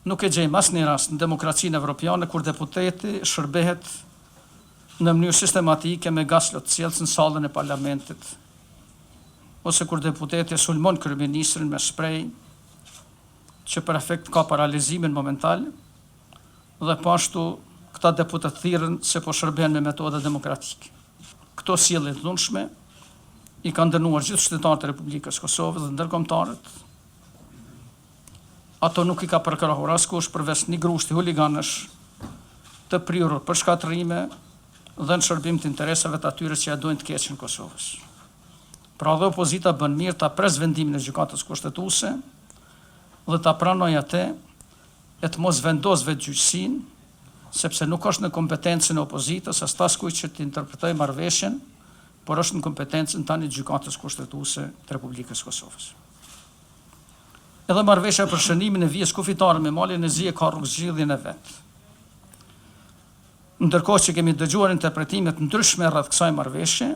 nuk e gjejmë asnjë rast në demokracinë evropiane kur deputeti shërbehet në mënyrë sistematike me gaslot sjellës në sallën e parlamentit, ose kur deputeti sulmon kryeministrin me shpreh që për efekt ka paralizimin momental, dhe pashtu këta deputet thirrën se po shërben me metoda demokratike. Këto sjellje të dhunshme i kanë dënuar gjithë qytetarët e Republikës Kosovës dhe ndërkombëtarët. Ato nuk i ka përkrahur askush përveç një grushti huliganësh të prirur për shkatërrime dhe në shërbim të interesave të atyre që ja dojnë të keqen Kosovës. Pra dhe opozita bën mirë ta pres vendimin e gjykatës kushtetuese dhe ta pranoj atë e të mos vendos vetgjyqësinë, sepse nuk është në kompetencën e opozitës as taskujt që të interpretojë marrëveshjen, por është në kompetencën tani të gjykatës kushtetuese të Republikës Kosovës. Edhe marrëveshja për shënimin e vijës kufitare me malin e zi e ka rrugëzgjidhjen e vet. Ndërkohë që kemi dëgjuar interpretime të ndryshme rreth kësaj marrëveshje,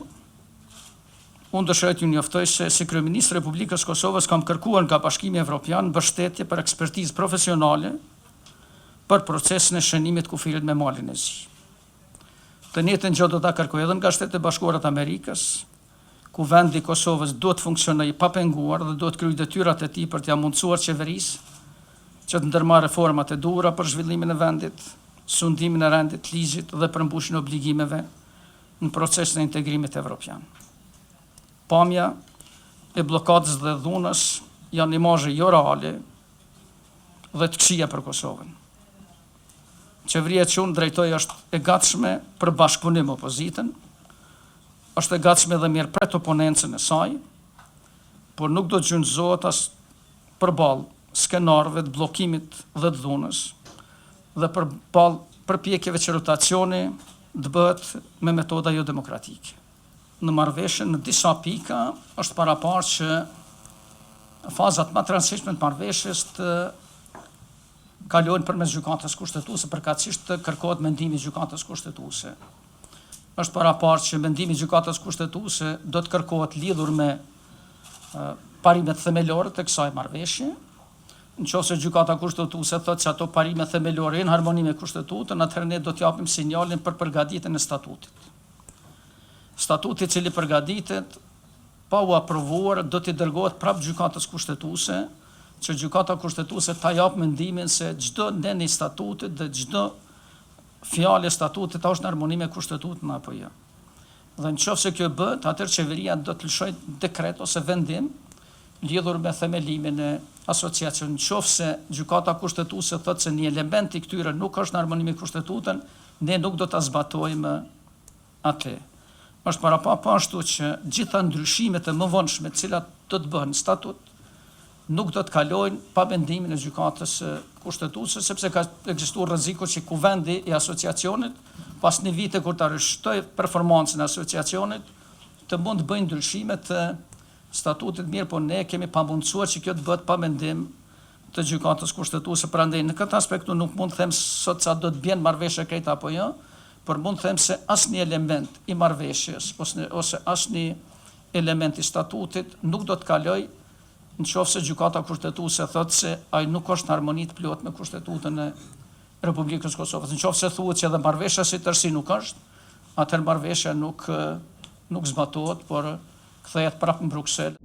unë dëshiroj t'ju njoftoj se si kryeminist i Republikës Kosovës kam kërkuar nga Bashkimi Evropian mbështetje për ekspertizë profesionale për procesin e shënimit kufirit me malin e zi. Të njëjtën gjë do ta kërkoj edhe nga Shtetet e Bashkuara të Amerikës, ku vendi i Kosovës do të funksionojë pa penguar dhe do të kryejë detyrat e tij për t'ia mundësuar qeverisë që të ndërmarrë reformat e duhura për zhvillimin e vendit, sundimin e rendit, ligjit dhe përmbushjen e obligimeve në procesin e integrimit evropian. Pamja e bllokadës dhe dhunës janë imazhe jo reale dhe të këqija për Kosovën. Qeveria që unë drejtoj është e gatshme për bashkëpunim me opozitën, është e gatshme dhe mirë pret oponencën e saj, por nuk do të gjunjëzohet as përballë skenarëve të bllokimit dhe të dhunës, dhe përballë përpjekjeve që rotacioni të bëhet me metoda jo demokratike. Në marrëveshjen në disa pika është paraparë që fazat më të rëndësishme të marrëveshjes të kalojnë përmes gjykatës kushtetuese, përkatësisht të kërkohet mendimi i gjykatës kushtetuese. Është paraparë që mendimi i gjykatës kushtetuese do të kërkohet lidhur me parimet themelore të kësaj marrëveshje. Nëse gjykata kushtetuese thotë se ato parime themelore janë në harmoni me kushtetutën, atëherë ne do të japim sinjalin për përgatitjen e statutit. Statuti i cili përgatitet pa u aprovuar do t'i dërgohet prapë gjykatës kushtetuese, që gjykata kushtetuese ta jap mendimin se çdo nden i statutit dhe çdo fjalë e statutit është në harmoni me kushtetutën apo jo. Dhe nëse kjo bëhet, atëherë qeveria do të lëshojë dekret ose vendim lidhur me themelimin e asociacionit. Nëse gjykata kushtetuese thotë se një element i këtyre nuk është në harmoni me kushtetutën, ne nuk do ta zbatojmë atë. Është parapaashtu që gjitha ndryshimet e mëvonshme të cilat do të bëhen në statut nuk do të kalojnë pa mendimin e gjykatës kushtetuese, sepse ka ekzistuar rreziku që kuvendi i asociacionit, pas një vite kur ta rishtojë performancën e asociacionit, të mund të bëjnë ndryshime të statutit, mirë, po ne kemi pamundësuar që kjo të bëhet pa mendim të gjykatës kushtetuese. Prandaj në këtë aspekt nuk mund të them sot sa do të bien marrëveshje krejt apo jo, por mund të them se asnjë element i marrëveshjes ose asnjë element i statutit nuk do të kalojë nëse gjykata kushtetuese thotë se ai nuk është në harmoni të plot me kushtetutën e Republikës Kosovës. Nëse thuhet që edhe marrëveshja si tërësi nuk është, atëherë marrëveshja nuk zbatohet, por kthehet prapë në Bruksel.